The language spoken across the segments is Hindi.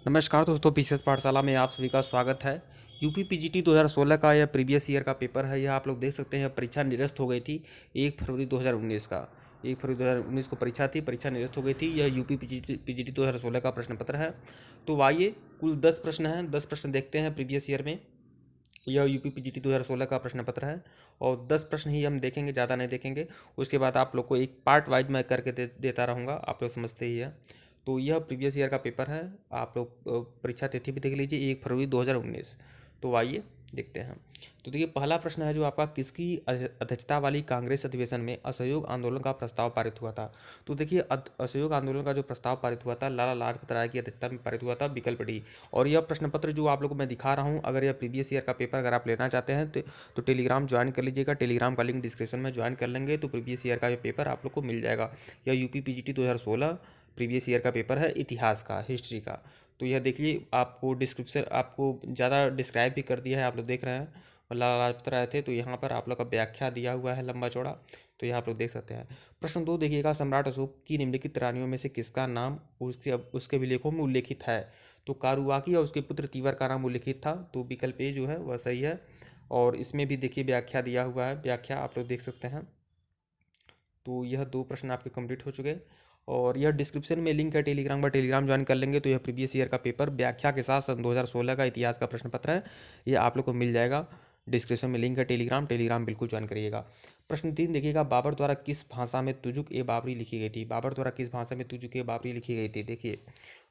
नमस्कार दोस्तों, पीसीएस पाठशाला में आप सभी का स्वागत है। यूपी पीजीटी 2016 का यह प्रीवियस ईयर का पेपर है। यह आप लोग देख सकते हैं, परीक्षा निरस्त हो गई थी 1 फरवरी 2019 का। 1 फरवरी 2019 को परीक्षा थी, परीक्षा निरस्त हो गई थी। यह यूपी पीजीटी 2016 का प्रश्न पत्र है। तो आइए, कुल 10 प्रश्न हैं, 10 प्रश्न देखते हैं प्रीवियस ईयर में। यह यूपी पीजीटी 2016 का प्रश्न पत्र है और 10 प्रश्न ही हम देखेंगे, ज़्यादा नहीं देखेंगे। उसके बाद आप लोग को एक पार्ट वाइज मैं करके देता रहूँगा, आप लोग समझते ही है। तो यह प्रीवियस ईयर का पेपर है। आप लोग परीक्षा तिथि भी देख लीजिए, 1 फरवरी 2019। तो आइए देखते हैं। तो देखिए, पहला प्रश्न है जो आपका, किसकी अध्यक्षता वाली कांग्रेस अधिवेशन में असहयोग आंदोलन का प्रस्ताव पारित हुआ था। तो देखिए, असहयोग आंदोलन का जो प्रस्ताव पारित हुआ था, लाला लाजपत राय की अध्यक्षता में पारित हुआ था, विकल्प डी। और यह प्रश्न पत्र जो आप लोगों को मैं दिखा रहा हूँ, अगर यह प्रीवियस ईयर का पेपर अगर आप लेना चाहते हैं तो टेलीग्राम ज्वाइन कर लीजिएगा। टेलीग्राम का लिंक डिस्क्रिप्शन में ज्वाइन कर लेंगे तो प्रीवियस ईयर का ये पेपर आप लोग को मिल जाएगा। यह यूपी पीजीटी 2016 प्रीवियस ईयर का पेपर है, इतिहास का, हिस्ट्री का। तो यह देखिए, आपको डिस्क्रिप्शन आपको ज़्यादा डिस्क्राइब भी कर दिया है, आप लोग देख रहे हैं। लाला लाजपत राय थे, तो यहाँ पर आप लोग का व्याख्या दिया हुआ है लंबा चौड़ा, तो यहाँ आप लोग देख सकते हैं। प्रश्न 2 देखिएगा, सम्राट अशोक की निम्नलिखित रानियों में से किसका नाम उसके अभिलेखों में उल्लेखित है। तो कारुवाकी और उसके पुत्र तीवर का नाम उल्लिखित था, तो विकल्प ए जो है वह सही है। और इसमें भी देखिए व्याख्या दिया हुआ है, व्याख्या आप लोग देख सकते हैं। तो यह 2 प्रश्न आपके कंप्लीट हो चुके। और यह डिस्क्रिप्शन में लिंक है टेलीग्राम का, टेलीग्राम ज्वाइन कर लेंगे तो यह प्रीवियस ईयर का पेपर व्याख्या के साथ सन 2016 का इतिहास का प्रश्न पत्र है, ये आप लोग को मिल जाएगा। डिस्क्रिप्शन में लिंक है टेलीग्राम, टेलीग्राम बिल्कुल ज्वाइन करिएगा। प्रश्न 3 देखिएगा, बाबर द्वारा किस भाषा में तुजुक ए बाबरी लिखी गई थी। बाबर द्वारा किस भाषा में तुजुक ए बाबरी लिखी गई थी। देखिए,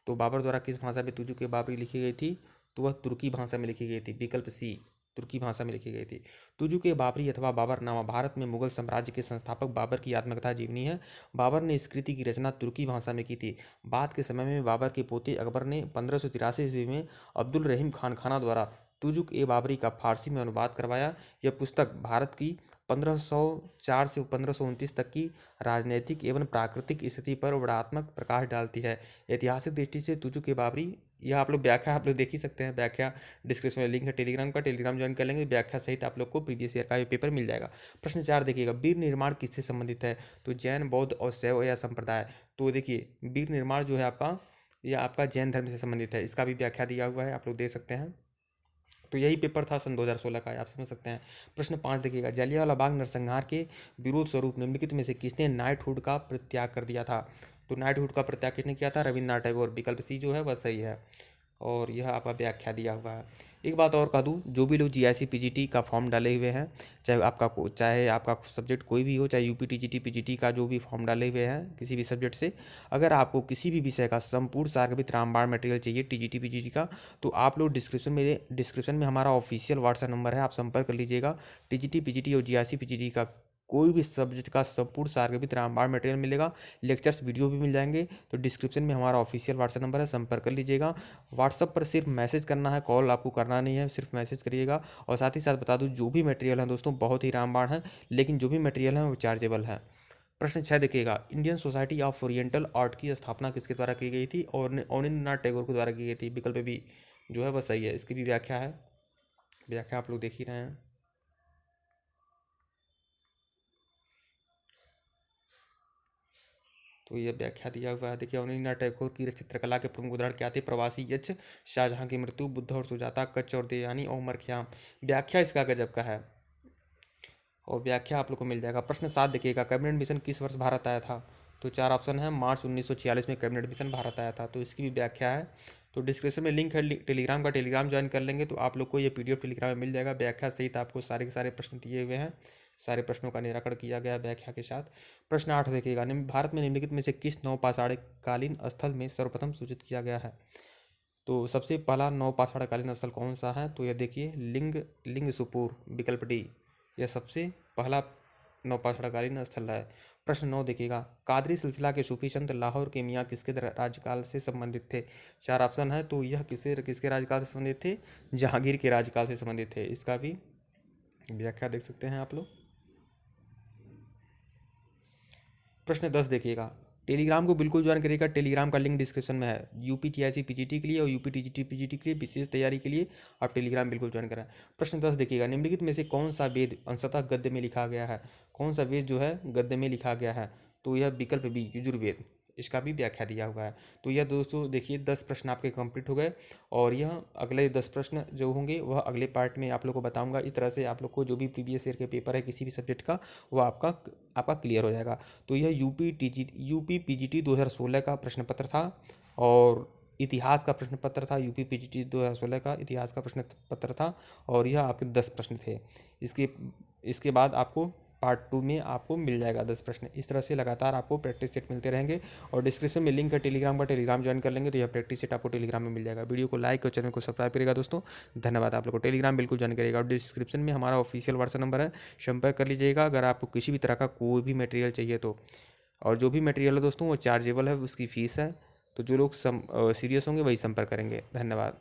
तो बाबर द्वारा किस भाषा में तुजुक ए बाबरी लिखी गई थी, तो वह तुर्की भाषा में लिखी गई थी, विकल्प सी, तुर्की भाषा में लिखी गई थी। तुजुक ए बाबरी अथवा बाबरनामा भारत में मुगल साम्राज्य के संस्थापक बाबर की आत्मकथा जीवनी है। बाबर ने इस कृति की रचना तुर्की भाषा में की थी। बाद के समय में बाबर के पोते अकबर ने 1583 ईस्वी में अब्दुल रहीम खान खाना द्वारा तुजुक ए बाबरी का फारसी में अनुवाद करवाया। यह पुस्तक भारत की 1504 से 1529 तक की राजनीतिक एवं प्राकृतिक स्थिति पर वर्णनात्मक प्रकाश डालती है। ऐतिहासिक दृष्टि से तुजुक ए बाबरी, यह आप लोग व्याख्या आप लोग देख ही सकते हैं, व्याख्या डिस्क्रिप्शन में लिंक है टेलीग्राम का, टेलीग्राम ज्वाइन कर लेंगे, व्याख्या सहित आप लोग को प्रीवियस ईयर का ये पेपर मिल जाएगा। प्रश्न 4 देखिएगा, वीर निर्माण किससे संबंधित है। तो जैन, बौद्ध और शैव या संप्रदाय। तो देखिए, वीर निर्माण जो है आपका, यह आपका जैन धर्म से संबंधित है, इसका भी व्याख्या दिया हुआ है, आप लोग देख सकते हैं। तो यही पेपर था सन 2016 का, आप समझ सकते हैं। प्रश्न 5 देखिएगा, जलियांवाला बाग नरसंहार के विरोध स्वरूप निम्नलिखित में से किसने नाइटहुड का परित्याग कर दिया था। तो नाइटहुड का परित्याग किसने किया था, रविन्द्रनाथ टैगोर, विकल्प सी जो है वह सही है। और यह आपका व्याख्या दिया हुआ है। एक बात और कह दूँ, जो भी लोग जीआईसी पीजीटी का फॉर्म डाले हुए हैं, चाहे आपका सब्जेक्ट कोई भी हो, चाहे यूपी टीजीटी पीजीटी का जो भी फॉर्म डाले हुए हैं किसी भी सब्जेक्ट से, अगर आपको किसी भी विषय का संपूर्ण सारगर्भित रामबाण मटेरियल चाहिए टीजीटी पीजीटी का, तो आप लोग डिस्क्रिप्शन में हमारा ऑफिशियल व्हाट्सएप नंबर है, आप संपर्क कर लीजिएगा। टीजीटी पीजीटी और जीआईसी पीजीटी का कोई भी सब्जेक्ट का संपूर्ण सारगर्भित रामबाण मटेरियल मिलेगा, लेक्चर्स वीडियो भी मिल जाएंगे। तो डिस्क्रिप्शन में हमारा ऑफिशियल व्हाट्सएप नंबर है, संपर्क कर लीजिएगा। व्हाट्सएप पर सिर्फ मैसेज करना है, कॉल आपको करना नहीं है, सिर्फ मैसेज करिएगा। और साथ ही साथ बता दूं, जो भी मटेरियल है दोस्तों बहुत ही रामबाण है, लेकिन जो भी मटेरियल है वो चार्जेबल है। प्रश्न 6 देखिएगा, Indian society of oriental art की स्थापना किसके द्वारा की गई थी। और अवनींद्रनाथ टैगोर के द्वारा की गई थी, विकल्प भी जो है वह सही है। इसकी भी व्याख्या है, व्याख्या आप लोग देख ही रहे हैं। तो ये व्याख्या दिया हुआ है। देखिए, अवनींद्रनाथ टैगोर की चित्रकला के प्रमुख उदाहरण क्या थे, प्रवासी यक्ष, शाहजहां की मृत्यु, बुद्ध और सुजाता, कच्च और देवयानी और उमर व्याख्या इसका गजब का है, और व्याख्या आप लोग को मिल जाएगा। प्रश्न 7 देखिएगा, कैबिनेट मिशन किस वर्ष भारत आया था। तो 4 ऑप्शन है, मार्च 1946 में कैबिनेट मिशन भारत आया था, तो इसकी भी व्याख्या है। तो डिस्क्रिप्शन में लिंक है टेलीग्राम का, टेलीग्राम ज्वाइन कर लेंगे तो आप लोग को ये पीडीएफ टेलीग्राम में मिल जाएगा। व्याख्या सहित आपको सारे के सारे प्रश्न दिए हुए हैं, सारे प्रश्नों का निराकरण किया गया व्याख्या के साथ। प्रश्न 8 देखिएगा, भारत में निम्नलिखित में से किस नौपाषाणकालीन स्थल में सर्वप्रथम सूचित किया गया है। तो सबसे पहला नौपाषाणकालीन स्थल कौन सा है, तो यह देखिए लिंग सुपुर, विकल्प डी, यह सबसे पहला नौपाषाणकालीन स्थल है। प्रश्न 9 देखिएगा, कादरी सिलसिला के सूफी संत लाहौर के मियाँ किसके राज्यकाल से संबंधित थे। 4 ऑप्शन है, तो यह किसके राज्यकाल से संबंधित थे, जहांगीर के राज्यकाल से संबंधित थे। इसका भी व्याख्या देख सकते हैं आप लोग। प्रश्न 10 देखिएगा, टेलीग्राम को बिल्कुल ज्वाइन करिएगा, टेलीग्राम का लिंक डिस्क्रिप्शन में है। यूपी टीआईसी पीजीटी के लिए और यूपी टीजीटी पीजीटी के लिए विशेष तैयारी के लिए आप टेलीग्राम बिल्कुल ज्वाइन करें। प्रश्न 10 देखिएगा, निम्नलिखित में से कौन सा वेद अंशतः गद्य में लिखा गया है। कौन सा वेद जो है गद्य में लिखा गया है, तो यह विकल्प बी, यजुर्वेद। इसका भी व्याख्या दिया हुआ है। तो यह दोस्तों देखिए 10 प्रश्न आपके कंप्लीट हो गए, और यह अगले 10 प्रश्न जो होंगे वह अगले पार्ट में आप लोग को बताऊंगा। इस तरह से आप लोग को जो भी प्रीवियस ईयर के पेपर है किसी भी सब्जेक्ट का, वह आपका क्लियर हो जाएगा। तो यह यूपी पीजीटी 2016 का प्रश्न पत्र था, और इतिहास का प्रश्न पत्र था। यूपी पीजीटी 2016 का इतिहास का प्रश्न पत्र था, और यह आपके 10 प्रश्न थे। इसके इसके बाद आपको पार्ट 2 में आपको मिल जाएगा 10 प्रश्न। इस तरह से लगातार आपको प्रैक्टिस सेट मिलते रहेंगे, और डिस्क्रिप्शन में लिंक है टेलीग्राम का, टेलीग्राम ज्वाइन कर लेंगे तो यह प्रैक्टिस सेट आपको टेलीग्राम में मिल जाएगा। वीडियो को लाइक और चैनल को सब्सक्राइब करेगा दोस्तों। धन्यवाद। आप लोग को टेलीग्राम बिल्कुल ज्वाइन करेगा, और डिस्क्रिप्शन में हमारा ऑफिशियल व्हाट्सएप नंबर है, संपर्क कर लीजिएगा अगर आपको किसी भी तरह का कोई भी मटेरियल चाहिए तो। और जो भी मटेरियल है दोस्तों वो चार्जेबल है, उसकी फ़ीस है। तो जो लोग सीरियस होंगे वही संपर्क करेंगे। धन्यवाद।